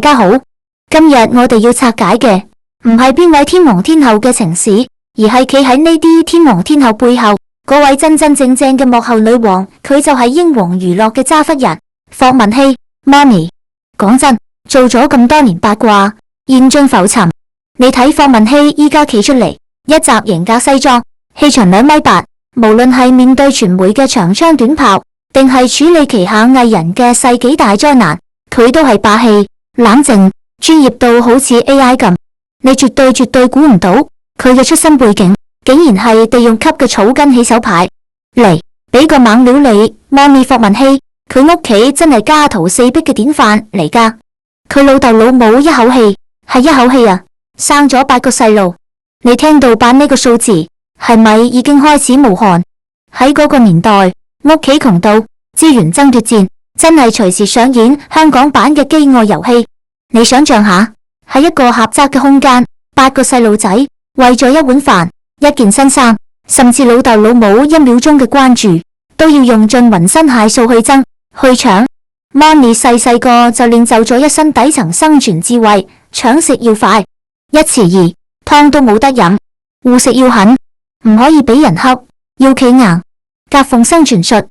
大家好，今日我哋要拆解嘅唔係邊位天王天后嘅情史，而係企喺呢啲天王天后背後嗰位真真正正嘅幕後女王，佢就係英皇娛樂嘅渣夫人霍汶希媽咪。講真，做咗咁多年八卦，現盡浮沉。你睇霍汶希依家企出嚟，一襲型格西裝，氣長2.8米，無論係面對傳媒嘅長槍短炮，定係處理旗下藝人嘅世紀大災難，佢都係霸氣、冷靜、專業到好似 AI 咁。你絕對估唔到佢嘅出身背景，竟然係地用級嘅草根起手牌。嚟，俾個猛料你，媽咪霍汶希，佢屋企真係家徒四壁嘅典範嚟㗎。佢老豆老母一口氣啊，生咗8個細路。你聽到8呢個數字，係咪已經開始冒汗？喺嗰個年代，屋企窮到資源爭奪戰，真係隨時上演香港版嘅飢餓遊戲。你想象下，喺一個狹窄嘅空間，8個細路仔為咗一碗飯、一件新衫，甚至老豆老母1秒鐘嘅關注，都要用盡渾身解數去爭去搶。媽咪細個就練就咗一身底層生存智慧，搶食要快，一匙兒湯都冇得飲，護食要狠，唔可以俾人恰，要企硬。夾縫生存術，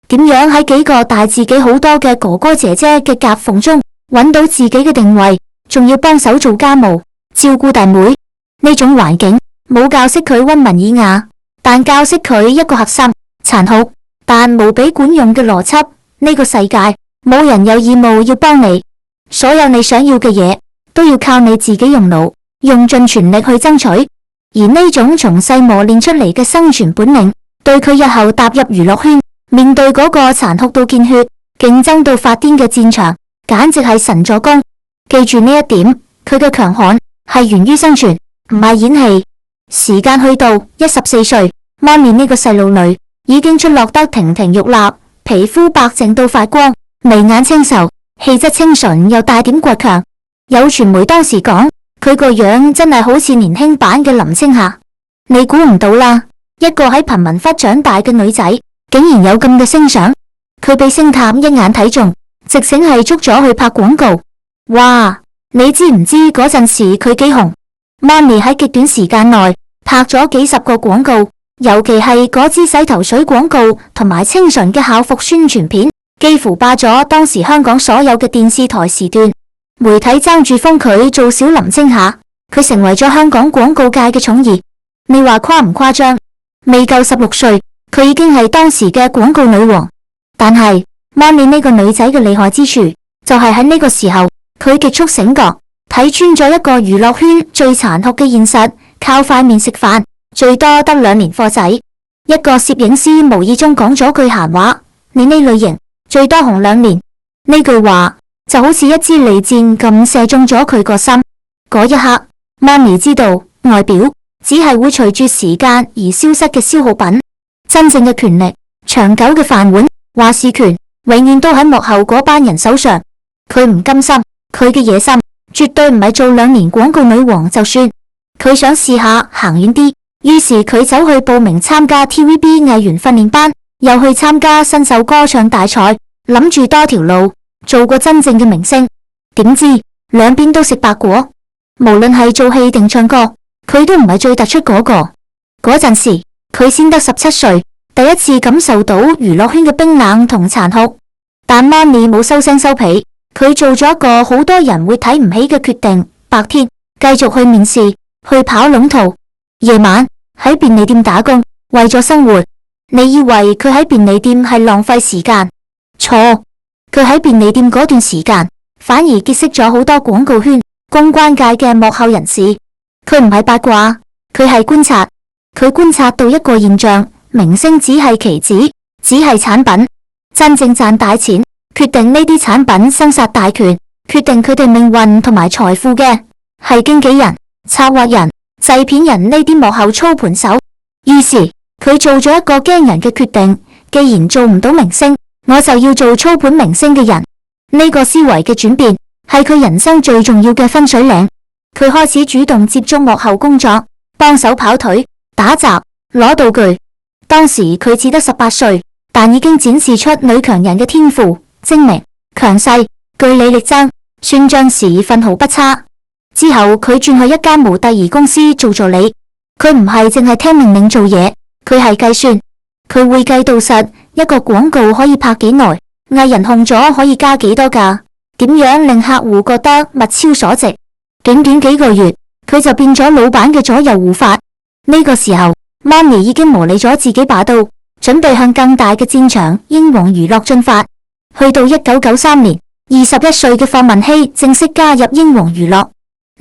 點樣喺幾個大自己好多嘅哥哥姐姐嘅夾縫中揾到自己嘅定位，仲要幫手做家務，照顧大妹。呢種環境冇教識佢溫文爾雅，但教識佢一個核心：殘酷但無比管用嘅邏輯。呢個世界冇人有義務要幫你，所有你想要嘅嘢都要靠你自己用腦，用盡全力去爭取。而呢種從細磨練出嚟嘅生存本領，對佢日後踏入娛樂圈，面對嗰個殘酷到見血、競爭到發癲嘅戰場，簡直係神助攻。記住呢一點，佢嘅強悍係源於生存，唔係演戲。時間去到14歲，媽咪呢個細路女已經出落得亭亭玉立，皮膚白淨到發光，眉眼清秀，氣質清純又帶點倔強。有傳媒當時講，佢個樣真係好似年輕版嘅林青霞。你估唔到啦，一個喺貧民窟長大嘅女仔，竟然有咁嘅聲賞。佢被星探一眼睇中，直情係捉咗去拍廣告。哇！你知唔知嗰陣時佢幾紅？媽咪喺極短時間內拍咗幾十個廣告，尤其係嗰支洗頭水廣告同埋清純嘅校服宣傳片，幾乎霸咗當時香港所有嘅電視台時段。媒體爭住封佢做小林青霞，佢成為咗香港廣告界嘅寵兒。你話誇唔誇張？未夠16歲，佢已經係當時嘅廣告女王。但係媽咪呢個女仔嘅厲害之處，就係喺呢個時候，佢極速醒覺，睇穿咗一個娛樂圈最殘酷嘅現實，靠塊面食飯，最多得2年貨仔。一個攝影師無意中講咗句閒話：你呢類型最多紅2年。呢句話就好似一支利箭咁射中咗佢個心。嗰一刻，媽咪知道外表只係會隨住時間而消失嘅消耗品，真正嘅權力、長久嘅飯碗、話事權，永遠都喺幕後嗰班人手上。佢唔甘心，佢嘅野心絕對唔係做2年廣告女王就算，佢想試下行遠啲。於是佢走去報名參加 TVB 藝員訓練班，又去參加新秀歌唱大賽，諗住多條路做個真正嘅明星。點知兩邊都食白果，無論係做戲定唱歌，佢都唔係最突出嗰個。嗰陣時佢先得17歲，第一次感受到娛樂圈嘅冰冷同殘酷。但媽咪冇收聲收皮，佢做咗一個好多人會睇唔起嘅決定。白天繼續去面試，去跑龍套，夜晚喺便利店打工，為咗生活。你以為佢喺便利店係浪費時間？錯，佢喺便利店嗰段時間反而結識咗好多廣告圈、公關界嘅幕後人士。佢唔係八卦，佢係觀察。佢觀察到一個現象：明星只係棋子，只係產品。真正賺大錢、決定呢啲產品生殺大權、決定佢哋命運同埋財富嘅，係經紀人、策劃人、製片人呢啲幕後操盤手。於是佢做咗一個驚人嘅決定：既然做唔到明星，我就要做操盤明星嘅人。呢個思維嘅轉變係佢人生最重要嘅分水嶺。佢開始主動接觸幕後工作，幫手跑腿、打雜、攞道具。當時佢只得18歲，但已經展示出女強人嘅天賦，精明、強勢、據理力爭。算賬時分毫不差。之後佢轉去一間模特兒公司做助理，佢唔係淨係聽命令做嘢，佢係計算，佢會計到實，一個廣告可以拍幾耐，藝人紅咗可以加幾多價，點樣令客戶覺得物超所值。短短幾個月，佢就變咗老闆嘅左右護法。呢個時候，媽咪已經磨利咗自己把刀，準備向更大嘅戰場英皇娛樂進發。去到1993年，21歲嘅霍汶希正式加入英皇娛樂。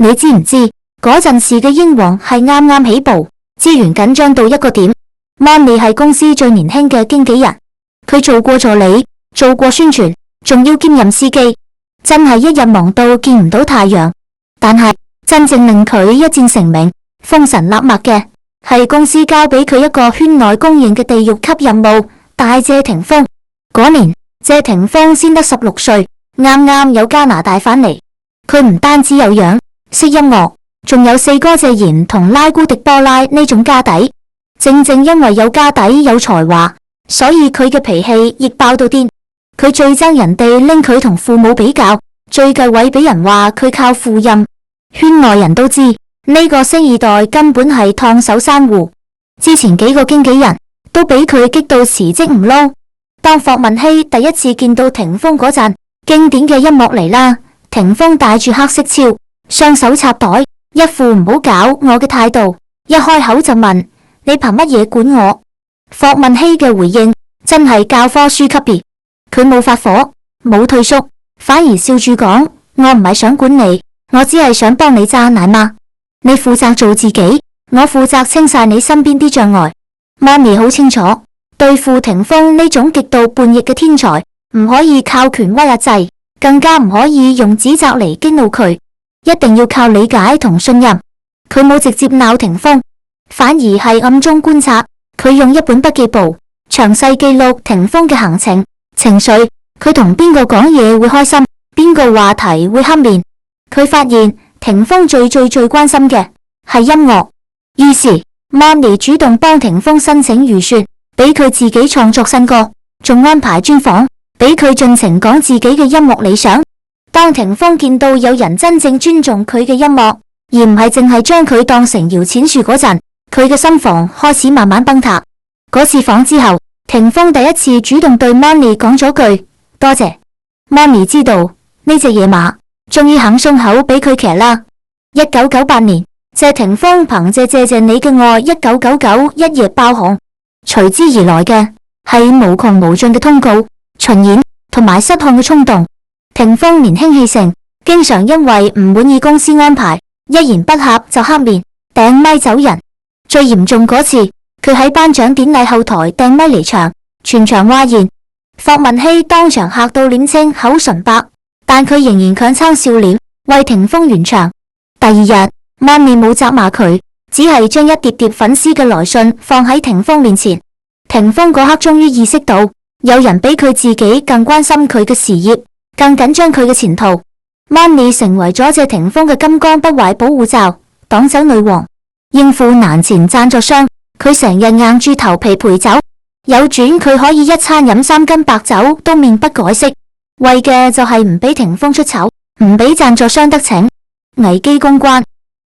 你知唔知嗰陣時嘅英皇係啱啱起步，資源緊張到一個點。媽咪係公司最年輕嘅經紀人，佢做過助理，做過宣傳，仲要兼任司機，真係一日忙到見唔到太陽。但係真正令佢一戰成名、封神立脈嘅，係公司交俾佢一個圈內公認嘅地獄級任務，帶謝霆鋒。嗰年謝霆鋒先得16歲，啱啱有加拿大返嚟。佢唔單止有樣識音樂，仲有四哥謝賢同拉姑迪波拉呢種家底。正正因為有家底有才華，所以佢嘅脾氣亦爆到癲。佢最憎人哋拎佢同父母比較，最忌諱俾人話佢靠父蔭。圈內人都知呢個星二代根本係燙手山芋。之前幾個經紀人都俾佢激到辭職唔撈。當霍汶希第一次見到霆鋒嗰陣，經典嘅一幕嚟啦。霆鋒戴住黑色超，雙手插袋，一副唔好搞我嘅態度，一開口就問你憑乜嘢管我？霍汶希嘅回應真係教科書級別，佢冇發火，冇退縮，反而笑住講：我唔係想管你，我只係想幫你揸奶媽。你負責做自己，我負責清晒你身邊啲障礙。媽咪好清楚，對付霆鋒呢種極度叛逆嘅天才，唔可以靠權威壓制，更加唔可以用指責嚟激怒佢，一定要靠理解同信任。佢冇直接鬧霆鋒，反而係暗中觀察。佢用一本筆記簿詳細記錄霆鋒嘅行程、情緒，佢同邊個講嘢會開心，邊個話題會黑面。佢發現霆鋒最關心嘅係音樂，於是媽咪主動幫霆鋒申請預算，俾佢自己創作新歌，仲安排專訪，俾佢盡情講自己嘅音樂理想。當霆鋒見到有人真正尊重佢嘅音樂，而唔係淨係將佢當成搖錢樹嗰陣，佢嘅心房開始慢慢崩塌。嗰次訪之後，霆鋒第一次主動對媽咪講咗句多謝。媽咪知道呢隻野馬終於肯鬆口俾佢騎啦。1998年，謝霆鋒憑借謝謝你嘅愛1999一夜爆紅，隨之而來嘅係無窮無盡嘅通告、巡演同埋失控嘅衝動。霆鋒年輕氣盛，經常因為唔滿意公司安排，一言不合就黑面掟咪走人。最嚴重嗰次，佢喺頒獎典禮後台掟咪離場，全場嘩然。霍汶希當場嚇到臉青口唇白，但佢仍然強撐笑臉為霆鋒圓場。第二日，媽咪冇責罵佢，只係將一疊疊粉絲嘅來信放喺霆鋒面前。霆鋒嗰刻終於意識到，有人比佢自己更關心佢嘅事業，更緊張佢嘅前途。媽咪成為咗謝霆鋒嘅金剛不壞保護罩，擋酒女王。應付難纏贊助商，佢成日硬住頭皮陪酒，有轉佢可以一餐飲3斤白酒都面不改色，為嘅就係唔俾霆鋒出醜，唔俾贊助商得逞。危機公關，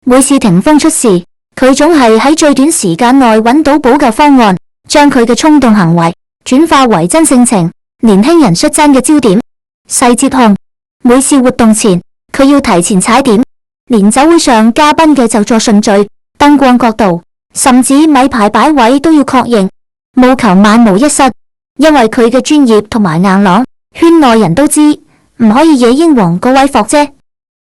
每次霆鋒出事，佢總係喺最短時間內揾到補救方案，將佢嘅衝動行為轉化為真性情，年輕人率真嘅焦點。細節控，每次活動前佢要提前踩點，連酒會上嘉賓嘅就座順序、燈光角度，甚至米牌擺位都要確認，務求萬無一失。因為佢嘅專業同埋硬朗，圈內人都知唔可以惹英皇嗰位霍姐。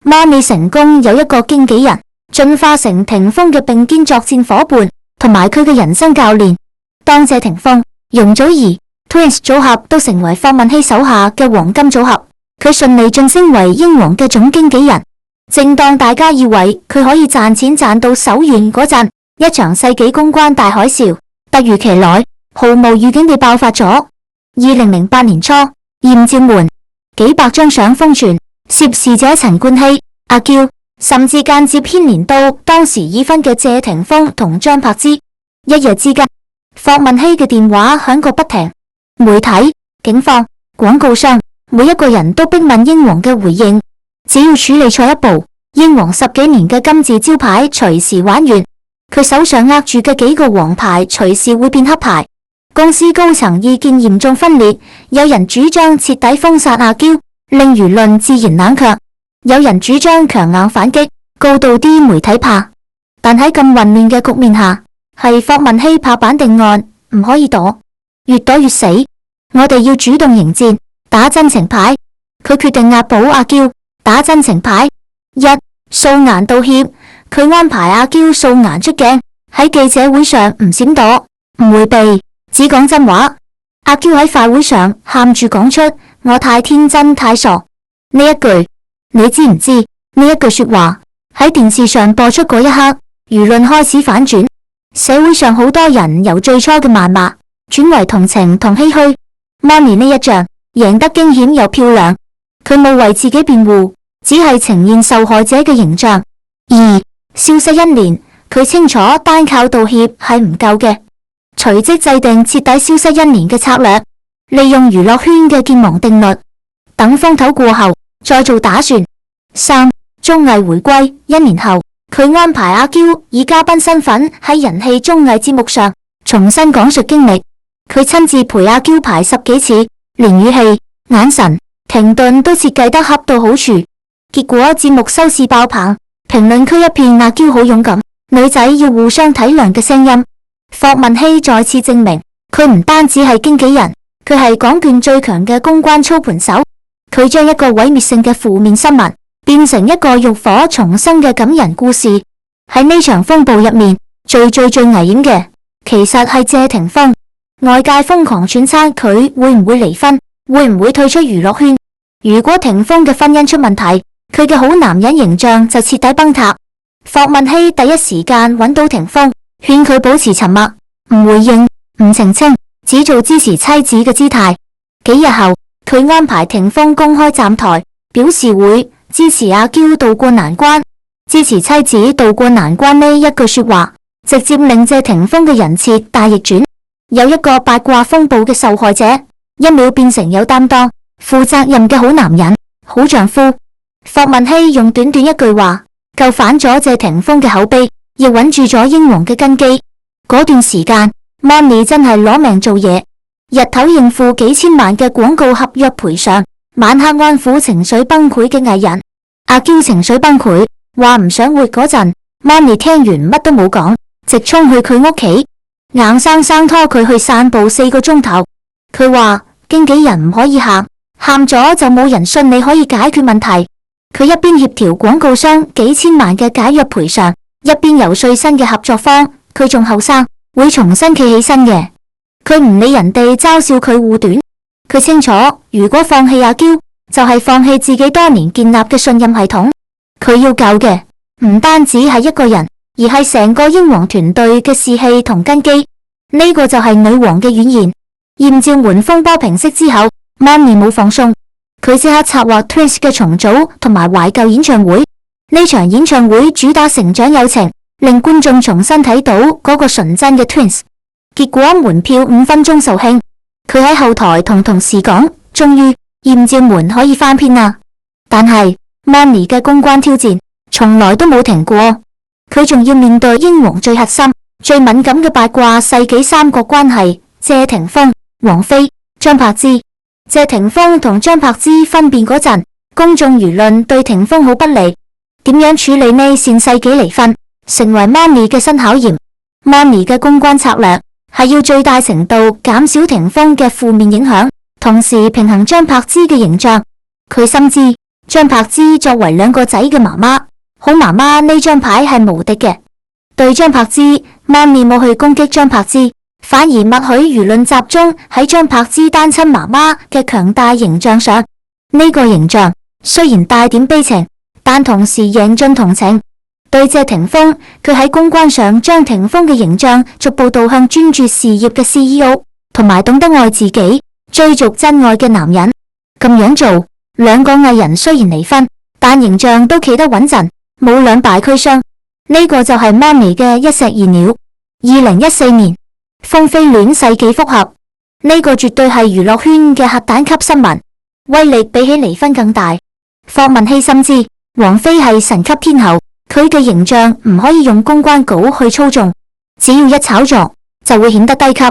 媽咪成功有一個經紀人，進化成霆鋒嘅並肩作戰夥伴，同埋佢嘅人生教練。當謝霆鋒、容祖兒、Twins 組合都成為霍汶希手下嘅黃金組合，佢順利晉升為英皇嘅總經紀人。正當大家以為佢可以賺錢賺到手軟嗰陣，一場世紀公關大海嘯突如其來，毫無預警地爆發咗。2008年初，艷照門幾百張相瘋傳，涉事者陳冠希、阿嬌，甚至間接牽連到當時已婚嘅謝霆鋒同張柏芝。一夜之間，霍汶希嘅電話響個不停，媒體、警方、廣告商，每一個人都逼問英皇嘅回應。只要處理錯一步，英皇10幾年嘅金字招牌隨時玩完。佢手上握住嘅幾個黃牌隨時會變黑牌。公司高層意見嚴重分裂，有人主張徹底封殺阿嬌，令輿論自然冷卻；有人主張強硬反擊，告到啲媒體怕。但喺咁混亂嘅局面下，係霍汶希拍板定案，唔可以躲，越躲越死。我哋要主動迎戰，打真情牌。佢決定押寶阿嬌，打真情牌。一、素顏道歉。佢安排阿嬌素顏出鏡，喺記者會上唔閃躲，唔迴避，只講真話。阿嬌喺法會上喊住講出我太天真太傻呢一句。你知唔知呢一句說話喺電視上播出嗰一刻，輿論開始反轉，社會上好多人由最初嘅謾罵轉為同情同唏噓。Money 呢一仗贏得驚險又漂亮，佢冇為自己辯護，只係呈現受害者嘅形象。二、消失1年，佢清楚單靠道歉係唔夠嘅，隨即制定徹底消失1年嘅策略，利用娛樂圈嘅健忘定律，等風頭過後再做打算。三、綜藝回歸1年後，佢安排阿嬌以嘉賓身份喺人氣綜藝節目上重新講述經歷，佢親自陪阿嬌排10幾次，連語氣、眼神、停頓都設計得恰到好處，結果節目收視爆棚。評論區一片阿嬌好勇敢，女仔要互相體諒嘅聲音。霍汶希再次證明，佢唔單止係經紀人，佢係港眷最強嘅公關操盤手。佢將一個毀滅性嘅負面新聞變成一個浴火重生嘅感人故事。喺呢場風暴入面，最危險嘅其實係謝霆鋒。外界瘋狂揣測佢會唔會離婚，會唔會退出娛樂圈。如果霆鋒嘅婚姻出問題，佢嘅好男人形象就徹底崩塌。霍汶希第一時間揾到霆鋒，勸佢保持沉默，唔回應，唔澄清，只做支持妻子嘅姿態。幾日後，佢安排霆鋒公開站台，表示會支持阿嬌渡過難關。支持妻子渡過難關呢一句說話，直接令謝霆鋒嘅人設大逆轉。有一個八卦風暴嘅受害者，一秒變成有擔當、負責任嘅好男人、好丈夫。霍汶希用短短一句話救反咗謝霆鋒嘅口碑，亦穩住咗英皇嘅根基。嗰段時間 Money 真係攞命做嘢，日頭應付幾千萬嘅廣告合約賠償，晚黑安撫情緒崩潰嘅藝人。阿嬌情緒崩潰，話唔想活嗰陣， Money 聽完乜都冇講，直衝去佢屋企，硬生生拖佢去散步4個鐘頭。佢話經紀人唔可以喊，喊咗就冇人信你可以解決問題。佢一邊協調廣告商幾千萬嘅解約賠償，一邊游說新嘅合作方。佢仲後生，會重新企起身嘅。佢唔理人哋嘲笑佢護短，佢清楚如果放棄阿嬌，就係放棄自己多年建立嘅信任系統。佢要救嘅唔單止係一個人，而係成個英皇團隊嘅士氣同根基。呢個就係女王嘅婉言。艷照門風波平息之後，Money冇放鬆。佢即刻策劃 Twins 嘅重組同埋懷舊演唱會。呢場演唱會主打成長友情，令觀眾重新睇到嗰個純真嘅 Twins。結果門票5分鐘售罄。佢喺後台同同事講，終於艷照門可以翻篇啦。但係 Money 嘅公關挑戰從來都冇停過。佢仲要面對英皇最核心、最敏感嘅八卦世紀三角關係：謝霆鋒、王菲、張柏芝。謝霆鋒同張柏芝分辨嗰陣，公眾輿論對霆鋒好不利。點樣處理呢線世紀離婚，成為 Money 嘅新考驗。Money 嘅公關策略係要最大程度減少霆鋒嘅負面影響，同時平衡張柏芝嘅形象。佢深知張柏芝作為2個仔嘅媽媽，好媽媽呢張牌係無敵嘅。對張柏芝，Money冇去攻擊張柏芝，反而默許輿論集中喺張柏芝單親媽媽嘅強大形象上。呢個形象雖然帶點悲情，但同時贏盡同情。對謝霆鋒，佢喺公關上將霆鋒嘅形象逐步導向專注事業嘅 CEO， 同埋懂得愛自己、追逐真愛嘅男人。咁樣做，2個藝人雖然離婚，但形象都企得穩陣，冇兩敗俱傷。呢個就係 Money 嘅一石二鳥。2014年，風飛戀世紀復合，呢個絕對係娛樂圈嘅核彈級新聞，威力比起離婚更大。霍汶希深知王菲係神級天后，佢嘅形象唔可以用公關稿去操縱，只要一炒作就會顯得低級，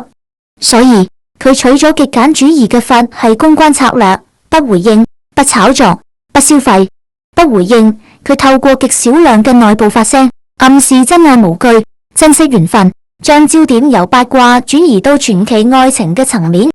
所以佢取咗極簡主義嘅法係公關策略，不回應、不炒作、不消費。不回應，佢透過極少量嘅內部發聲，暗示真愛無懼，珍惜緣分，將焦點由八卦轉移到傳奇愛情嘅層面。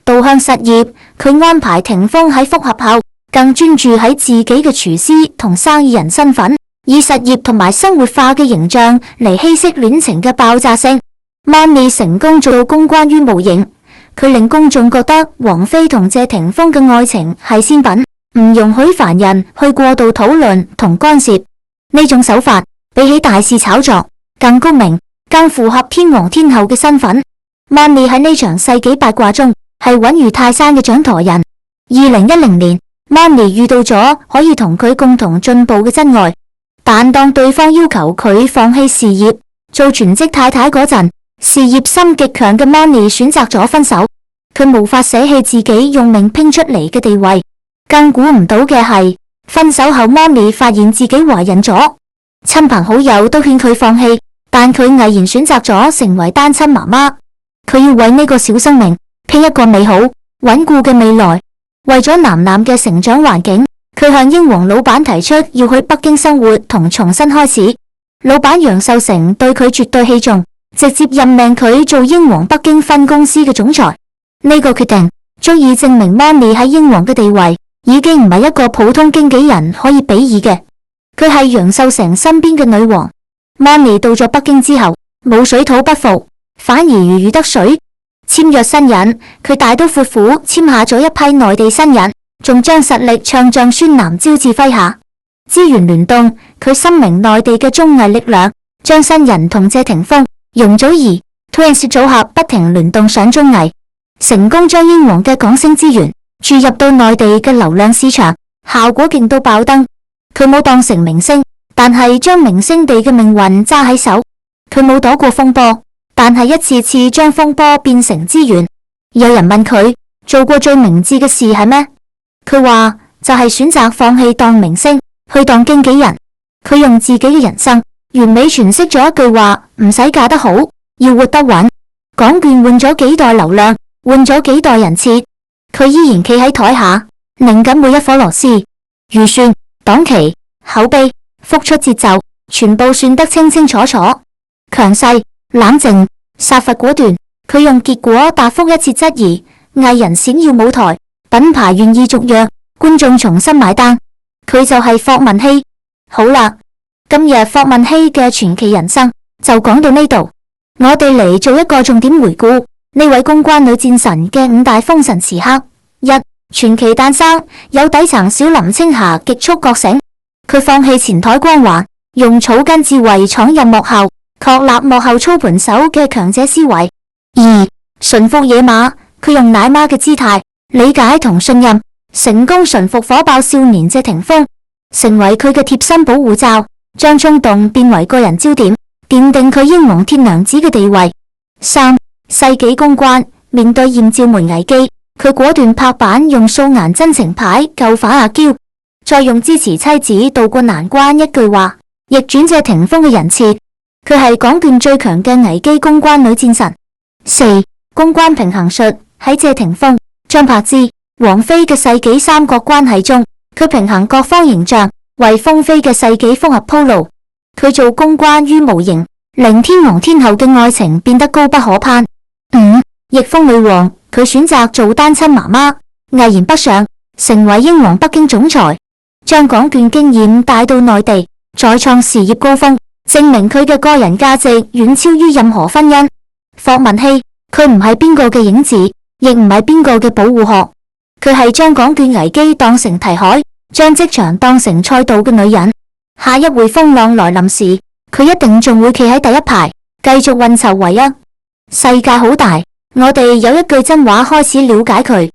導向實業，佢安排霆鋒喺復合後更專注喺自己嘅廚師同生意人身份，以實業同埋生活化嘅形象嚟稀釋戀情嘅爆炸性。Money 成功做到公關於無形，佢令公眾覺得王菲同謝霆鋒嘅愛情係仙品，唔容許凡人去過度討論同干涉。呢種手法比起大肆炒作更高明，更符合天王天后嘅身份。Money 喺呢場世紀八卦中係穩如泰山嘅掌舵人。2010年 Money 遇到咗可以同佢共同進步嘅真愛，但當對方要求佢放棄事業做全職太太嗰陣，事業心極強嘅 Money 選擇咗分手。佢無法捨棄自己用命拼出嚟嘅地位。更估唔到嘅係，分手後 Money 發現自己懷孕咗，親朋好友都勸佢放棄，但佢毅然選擇咗成為單親媽媽。佢要為呢個小生命拼一個美好穩固嘅未來。為咗男男嘅成長環境，佢向英皇老闆提出要去北京生活同重新開始。老闆楊受成對佢絕對器重，直接任命佢做英皇北京分公司嘅總裁。呢個決定足以證明 Money 喺英皇嘅地位已經唔係一個普通經紀人可以比擬嘅，佢係楊受成身邊嘅女王。Money 到咗北京之後，冇水土不服，反而如魚得水。簽約新人，佢大刀闊斧簽下咗一批內地新人，仲將實力唱將孫楠招至麾下。資源聯動，佢深明內地嘅綜藝力量，將新人同謝霆鋒、容祖兒、Twins 組合不停聯動上綜藝，成功將英皇嘅港星資源注入到內地嘅流量市場，效果勁到爆燈。佢冇當成明星，但係將明星地嘅命運揸喺手。佢冇躲過風波，但係一次次將風波變成資源。有人問佢做過最明智嘅事係咩？佢話就係選擇放棄當明星，去當經紀人。佢用自己嘅人生完美詮釋咗一句話：唔使嫁得好，要活得穩。講券換咗幾代流量，換咗幾代人設，佢依然企喺台下，擰緊每一顆螺絲，預算、檔期、口碑、復出節奏，全部算得清清楚楚。強勢、冷靜、殺伐果斷，佢用結果答覆一切質疑。藝人閃耀舞台，品牌願意續約，觀眾重新買單。佢就係霍汶希。好啦，今日霍汶希嘅傳奇人生就講到呢度，我哋嚟做一個重點回顧呢位公關女戰神嘅5大封神時刻。一、傳奇誕生，有底層小林青霞極速覺醒，佢放棄前台光環，用草根智慧闖入幕後，確立幕後操盤手嘅強者思維。二、馴服野馬，佢用奶媽嘅姿態、理解同信任，成功馴服火爆少年謝霆鋒，成為佢嘅貼身保護罩，將衝動變為個人焦點，奠定佢英皇鐵娘子嘅地位。三、世紀公關，面對艷照門危機，佢果斷拍板用素顏真情牌救返阿嬌，再用支持妻子渡過難關一句話逆轉謝霆鋒嘅人設。佢係港券最強嘅危機公關女戰神。四、公關平衡術，喺謝霆鋒、張柏芝、王菲嘅世紀三角關係中，佢平衡各方形象，為封菲嘅世紀復合鋪路。佢做公關於無形，令天王天后嘅愛情變得高不可攀。五、逆風女王，佢選擇做單親媽媽，毅然北上，成為英皇北京總裁，將港券經驗帶到內地，再創事業高峰，證明佢嘅個人價值遠超於任何婚姻。霍汶希，佢唔係邊個嘅影子，亦唔係邊個嘅保護殼，佢係將港券危機當成題海，將職場當成賽道嘅女人。下一回風浪來臨時，佢一定仲會企喺第一排，繼續運籌帷幄。世界好大，我哋有一句真話開始了解佢。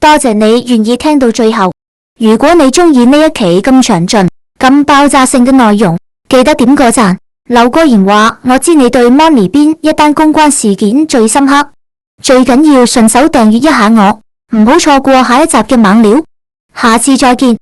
多謝你願意聽到最後。如果你中意呢一期咁詳盡、咁爆炸性嘅內容，記得點個讚，留個言話我知你對 Money 邊一單公關事件最深刻。最緊要順手訂閱一下我，唔好錯過下一集嘅猛料。下次再見。